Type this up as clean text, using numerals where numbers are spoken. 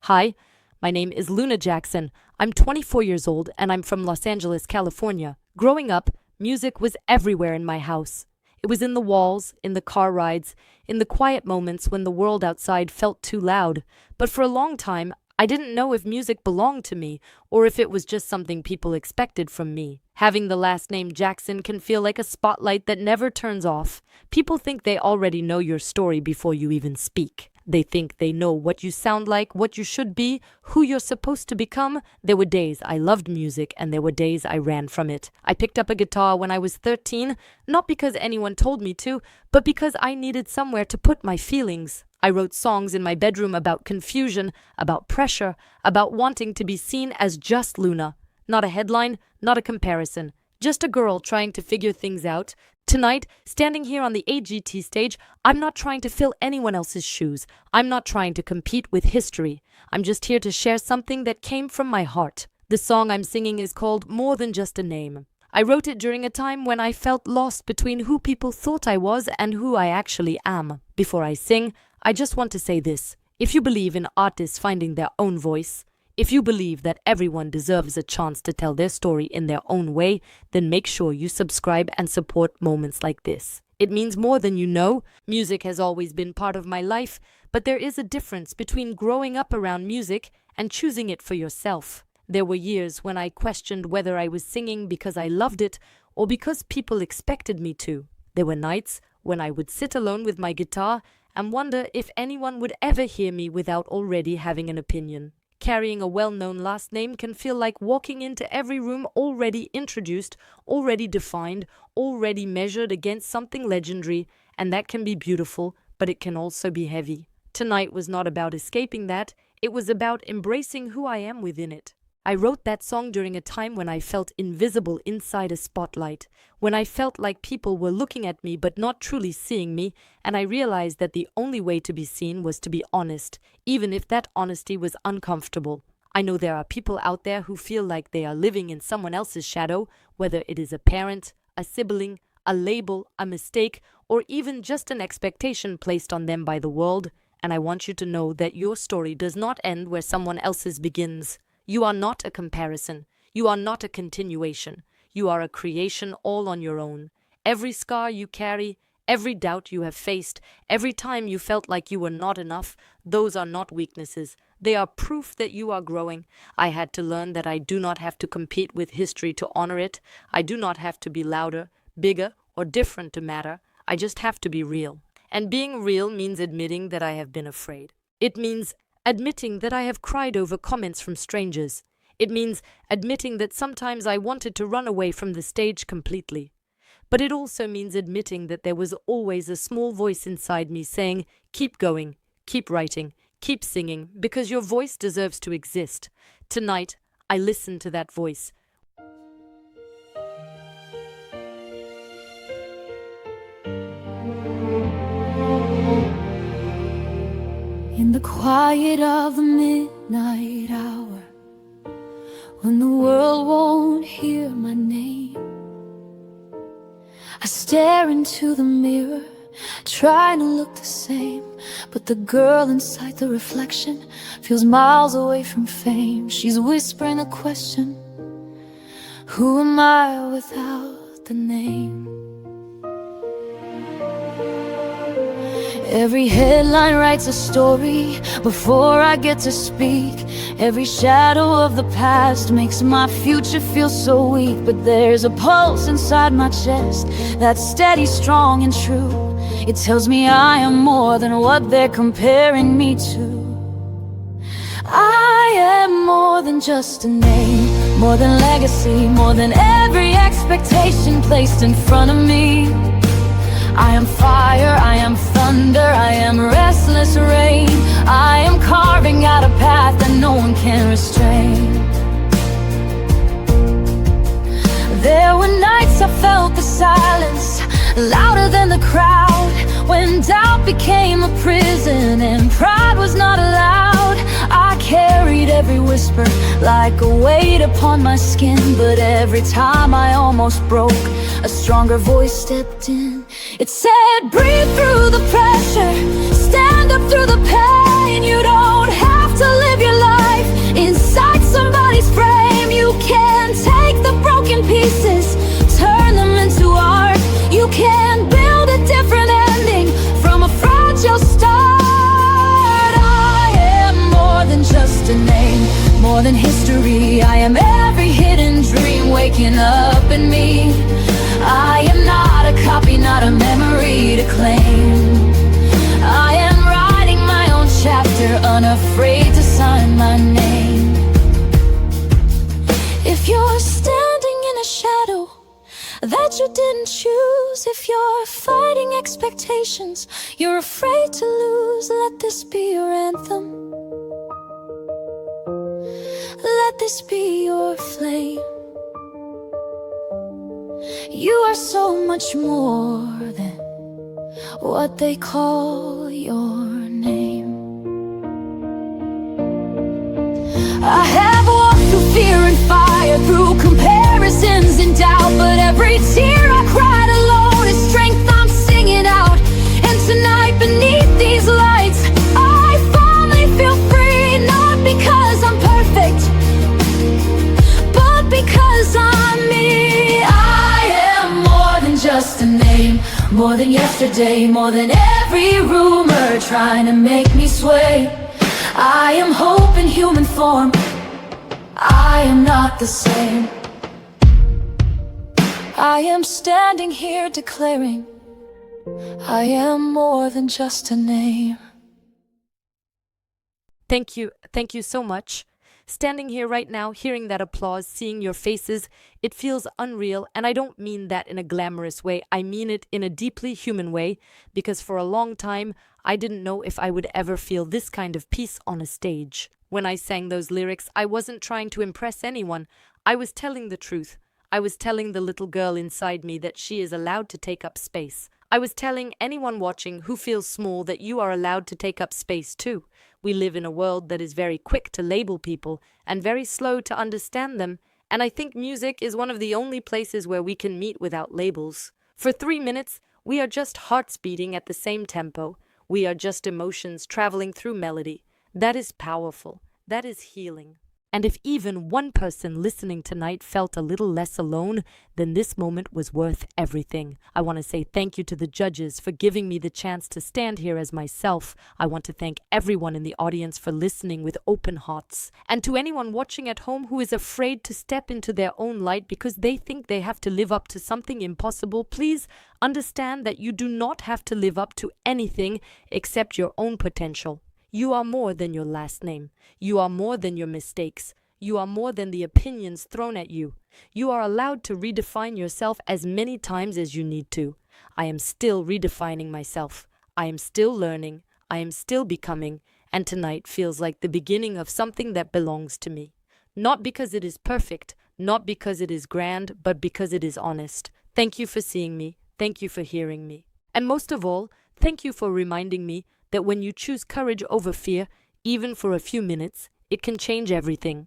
Hi, my name is Luna Jackson. I'm 24 years old and I'm from Los Angeles, California. Growing up, music was everywhere in my house. It was in the walls, in the car rides, in the quiet moments when the world outside felt too loud. But for a long time, I didn't know if music belonged to me or if it was just something people expected from me. Having the last name Jackson can feel like a spotlight that never turns off. People think they already know your story before you even speak. They think they know what you sound like, what you should be, who you're supposed to become. There were days I loved music and there were days I ran from it. I picked up a guitar when I was 13, not because anyone told me to, but because I needed somewhere to put my feelings. I wrote songs in my bedroom about confusion, about pressure, about wanting to be seen as just Luna. Not a headline, not a comparison. Just a girl trying to figure things out. Tonight, standing here on the AGT stage, I'm not trying to fill anyone else's shoes. I'm not trying to compete with history. I'm just here to share something that came from my heart. The song I'm singing is called More Than Just a Name. I wrote it during a time when I felt lost between who people thought I was and who I actually am. Before I sing, I just want to say this. If you believe in artists finding their own voice, if you believe that everyone deserves a chance to tell their story in their own way, then make sure you subscribe and support moments like this. It means more than you know. Music has always been part of my life, but there is a difference between growing up around music and choosing it for yourself. There were years when I questioned whether I was singing because I loved it or because people expected me to. There were nights when I would sit alone with my guitar and wonder if anyone would ever hear me without already having an opinion. Carrying a well-known last name can feel like walking into every room already introduced, already defined, already measured against something legendary, and that can be beautiful, but it can also be heavy. Tonight was not about escaping that, it was about embracing who I am within it. I wrote that song during a time when I felt invisible inside a spotlight, when I felt like people were looking at me but not truly seeing me, and I realized that the only way to be seen was to be honest, even if that honesty was uncomfortable. I know there are people out there who feel like they are living in someone else's shadow, whether it is a parent, a sibling, a label, a mistake, or even just an expectation placed on them by the world, and I want you to know that your story does not end where someone else's begins. You are not a comparison. You are not a continuation. You are a creation all on your own. Every scar you carry, every doubt you have faced, every time you felt like you were not enough, those are not weaknesses. They are proof that you are growing. I had to learn that I do not have to compete with history to honor it. I do not have to be louder, bigger, or different to matter. I just have to be real. And being real means admitting that I have been afraid. It means admitting that I have cried over comments from strangers. It means admitting that sometimes I wanted to run away from the stage completely. But it also means admitting that there was always a small voice inside me saying, keep going, keep writing, keep singing, because your voice deserves to exist. Tonight, I listen to that voice. In the quiet of the midnight hour, when the world won't hear my name, I stare into the mirror, trying to look the same, but the girl inside the reflection feels miles away from fame. She's whispering a question: who am I without the name? Every headline writes a story before I get to speak. Every shadow of the past makes my future feel so weak. But there's a pulse inside my chest that's steady, strong and true. It tells me I am more than what they're comparing me to. I am more than just a name, more than legacy, more than every expectation placed in front of me. I am fire, I am thunder, I am restless rain. I am carving out a path that no one can restrain. There were nights I felt the silence louder than the crowd, when doubt became a prison and pride was not allowed. I carried every whisper like a weight upon my skin, but every time I almost broke, a stronger voice stepped in. It said, breathe through the pressure, stand up through the pain. You don't have to live your road you didn't choose. If you're fighting expectations you're afraid to lose, let this be your anthem. Let this be your flame. You are so much more than what they call your name. I have walked through fear and fire, through comparisons and doubt, but every tear I cried alone is strength I'm singing out. And tonight beneath these lights I finally feel free, not because I'm perfect, but because I'm me. I am more than just a name, more than yesterday, more than every rumor trying to make me sway. I am hope in human form. I am not the same. I am standing here declaring I am more than just a name. Thank you so much. Standing here right now, hearing that applause, seeing your faces, it feels unreal, and I don't mean that in a glamorous way. I mean it in a deeply human way, because for a long time, I didn't know if I would ever feel this kind of peace on a stage. When I sang those lyrics, I wasn't trying to impress anyone. I was telling the truth. I was telling the little girl inside me that she is allowed to take up space. I was telling anyone watching who feels small that you are allowed to take up space too. We live in a world that is very quick to label people and very slow to understand them, and I think music is one of the only places where we can meet without labels. For 3 minutes, we are just hearts beating at the same tempo. We are just emotions traveling through melody. That is powerful. That is healing. And if even one person listening tonight felt a little less alone, then this moment was worth everything. I want to say thank you to the judges for giving me the chance to stand here as myself. I want to thank everyone in the audience for listening with open hearts. And to anyone watching at home who is afraid to step into their own light because they think they have to live up to something impossible, please understand that you do not have to live up to anything except your own potential. You are more than your last name. You are more than your mistakes. You are more than the opinions thrown at you. You are allowed to redefine yourself as many times as you need to. I am still redefining myself. I am still learning. I am still becoming. And tonight feels like the beginning of something that belongs to me. Not because it is perfect, not because it is grand, but because it is honest. Thank you for seeing me. Thank you for hearing me. And most of all, thank you for reminding me that when you choose courage over fear, even for a few minutes, it can change everything.